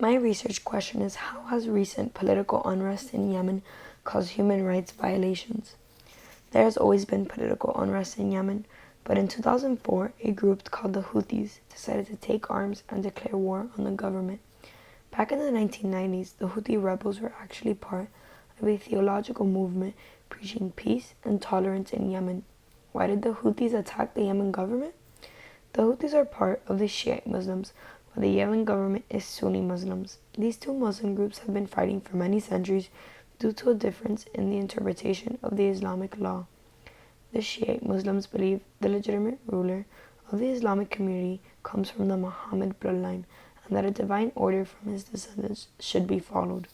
My research question is, how has recent political unrest in Yemen caused human rights violations? There has always been political unrest in Yemen, but in 2004, a group called the Houthis decided to take arms and declare war on the government. Back in the 1990s, the Houthi rebels were actually part of a theological movement preaching peace and tolerance in Yemen. Why did the Houthis attack the Yemen government? The Houthis are part of the Shiite Muslims, while the Yemen government is Sunni Muslims. These two Muslim groups have been fighting for many centuries due to a difference in the interpretation of the Islamic law. The Shiite Muslims believe the legitimate ruler of the Islamic community comes from the Muhammad bloodline and that a divine order from his descendants should be followed.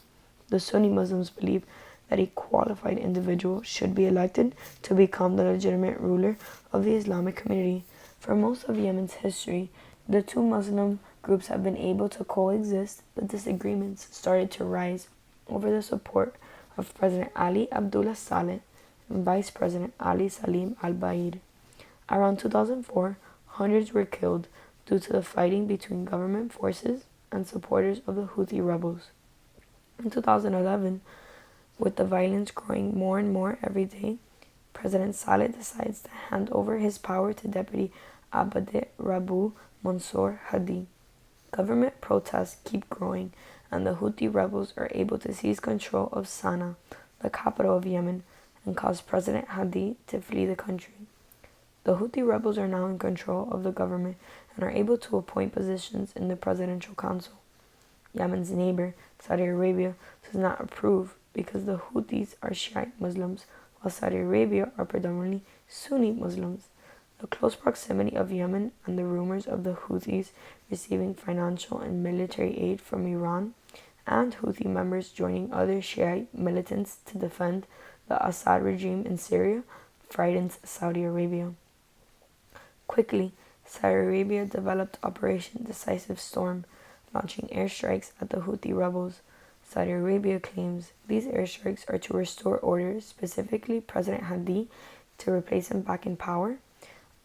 The Sunni Muslims believe that a qualified individual should be elected to become the legitimate ruler of the Islamic community. For most of Yemen's history, the two Muslim groups have been able to coexist, but disagreements started to rise over the support of President Ali Abdullah Saleh and Vice President Ali Salim al-Baid. Around 2004, hundreds were killed due to the fighting between government forces and supporters of the Houthi rebels. In 2011, with the violence growing more and more every day, President Saleh decides to hand over his power to Deputy Abdel Rabu Mansour Hadi. Government protests keep growing, and the Houthi rebels are able to seize control of Sana'a, the capital of Yemen, and cause President Hadi to flee the country. The Houthi rebels are now in control of the government and are able to appoint positions in the Presidential Council. Yemen's neighbor, Saudi Arabia, does not approve because the Houthis are Shiite Muslims, while Saudi Arabia are predominantly Sunni Muslims. The close proximity of Yemen and the rumors of the Houthis receiving financial and military aid from Iran, and Houthi members joining other Shiite militants to defend the Assad regime in Syria, frightens Saudi Arabia. Quickly, Saudi Arabia developed Operation Decisive Storm, launching airstrikes at the Houthi rebels. Saudi Arabia claims these airstrikes are to restore order, specifically President Hadi, to replace him back in power,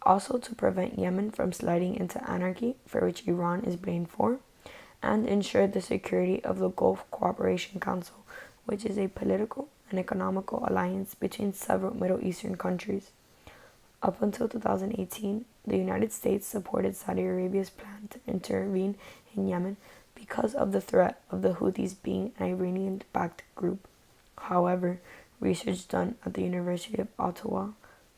also to prevent Yemen from sliding into anarchy, for which Iran is blamed for, and ensure the security of the Gulf Cooperation Council, which is a political and economical alliance between several Middle Eastern countries. Up until 2018, the United States supported Saudi Arabia's plan to intervene in Yemen because of the threat of the Houthis being an Iranian-backed group. However, research done at the University of Ottawa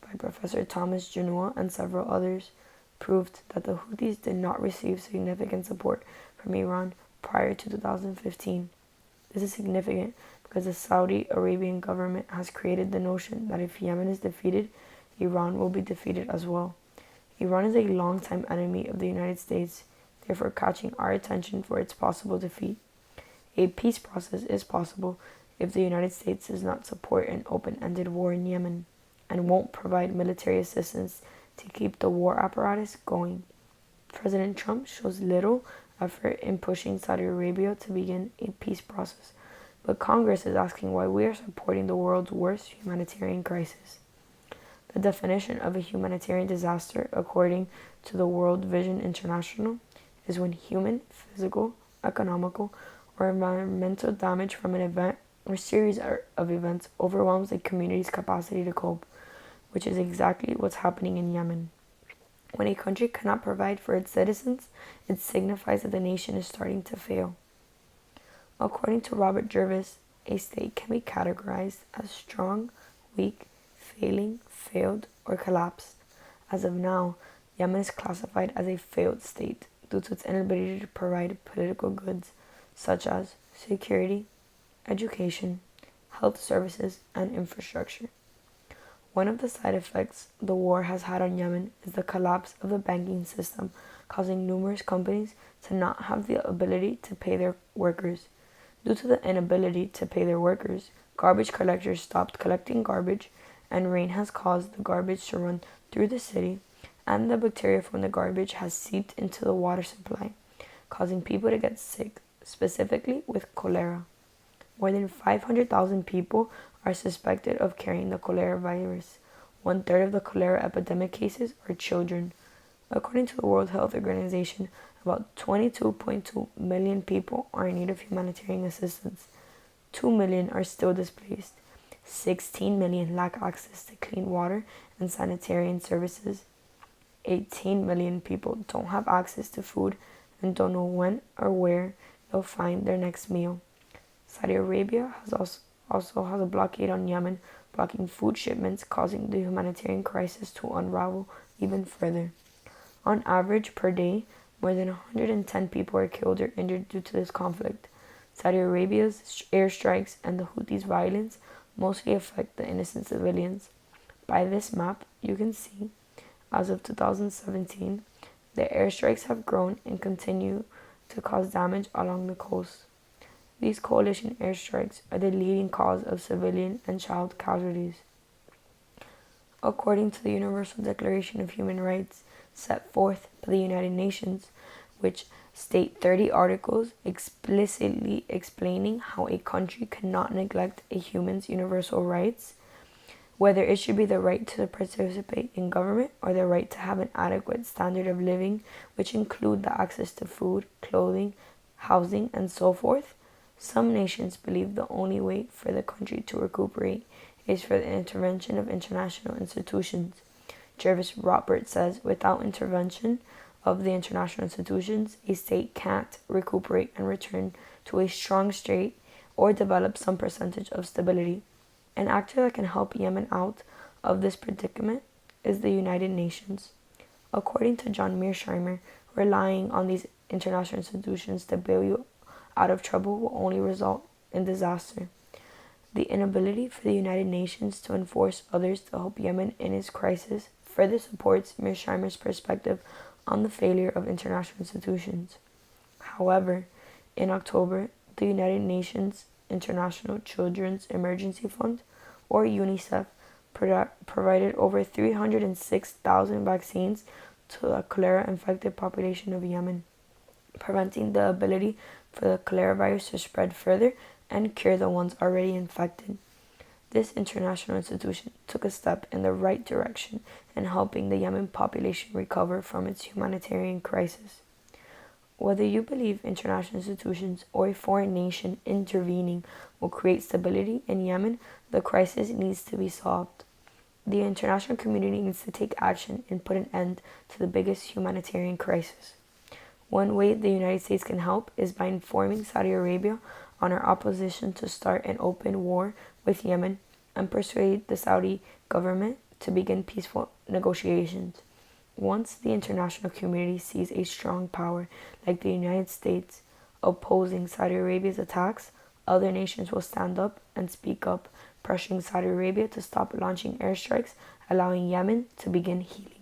by Professor Thomas Junua and several others proved that the Houthis did not receive significant support from Iran prior to 2015. This is significant because the Saudi Arabian government has created the notion that if Yemen is defeated, Iran will be defeated as well. Iran is a longtime enemy of the United States, therefore catching our attention for its possible defeat. A peace process is possible if the United States does not support an open-ended war in Yemen and won't provide military assistance to keep the war apparatus going. President Trump shows little effort in pushing Saudi Arabia to begin a peace process, but Congress is asking why we are supporting the world's worst humanitarian crisis. The definition of a humanitarian disaster, according to the World Vision International, is when human, physical, economical, or environmental damage from an event or series of events overwhelms a community's capacity to cope, which is exactly what's happening in Yemen. When a country cannot provide for its citizens, it signifies that the nation is starting to fail. According to Robert Jervis, a state can be categorized as strong, weak, failing, failed, or collapsed. As of now, Yemen is classified as a failed state due to its inability to provide political goods such as security, education, health services, and infrastructure. One of the side effects the war has had on Yemen is the collapse of the banking system, causing numerous companies to not have the ability to pay their workers. Due to the inability to pay their workers, garbage collectors stopped collecting garbage, and rain has caused the garbage to run through the city, and the bacteria from the garbage has seeped into the water supply, causing people to get sick, specifically with cholera. More than 500,000 people are suspected of carrying the cholera virus. 1/3 of the cholera epidemic cases are children. According to the World Health Organization, About 22.2 million people are in need of humanitarian assistance. 2 million are still displaced. 16 million lack access to clean water and sanitarian services. 18 million people don't have access to food and don't know when or where they'll find their next meal. Saudi Arabia also has a blockade on Yemen, blocking food shipments, causing the humanitarian crisis to unravel even further. On average, per day, more than 110 people are killed or injured due to this conflict. Saudi Arabia's airstrikes and the Houthis' violence mostly affect the innocent civilians. By this map, you can see, as of 2017, the airstrikes have grown and continue to cause damage along the coast. These coalition airstrikes are the leading cause of civilian and child casualties. According to the Universal Declaration of Human Rights set forth by the United Nations, which state 30 articles explicitly explaining how a country cannot neglect a human's universal rights, whether it should be the right to participate in government or the right to have an adequate standard of living, which include the access to food, clothing, housing, and so forth. Some nations believe the only way for the country to recuperate is for the intervention of international institutions. Jervis Roberts says, without intervention of the international institutions, a state can't recuperate and return to a strong state or develop some percentage of stability. An actor that can help Yemen out of this predicament is the United Nations. According to John Mearsheimer, relying on these international institutions to bail you out of trouble will only result in disaster. The inability for the United Nations to enforce others to help Yemen in its crisis further supports Mearsheimer's perspective on the failure of international institutions. However, in October, the United Nations International Children's Emergency Fund, or UNICEF, provided over 306,000 vaccines to the cholera-infected population of Yemen, preventing the ability for the cholera virus to spread further and cure the ones already infected. This international institution took a step in the right direction in helping the Yemen population recover from its humanitarian crisis. Whether you believe international institutions or a foreign nation intervening will create stability in Yemen, the crisis needs to be solved. The international community needs to take action and put an end to the biggest humanitarian crisis. One way the United States can help is by informing Saudi Arabia on our opposition to start an open war with Yemen and persuade the Saudi government to begin peaceful negotiations. Once the international community sees a strong power like the United States opposing Saudi Arabia's attacks, other nations will stand up and speak up, pressuring Saudi Arabia to stop launching airstrikes, allowing Yemen to begin healing.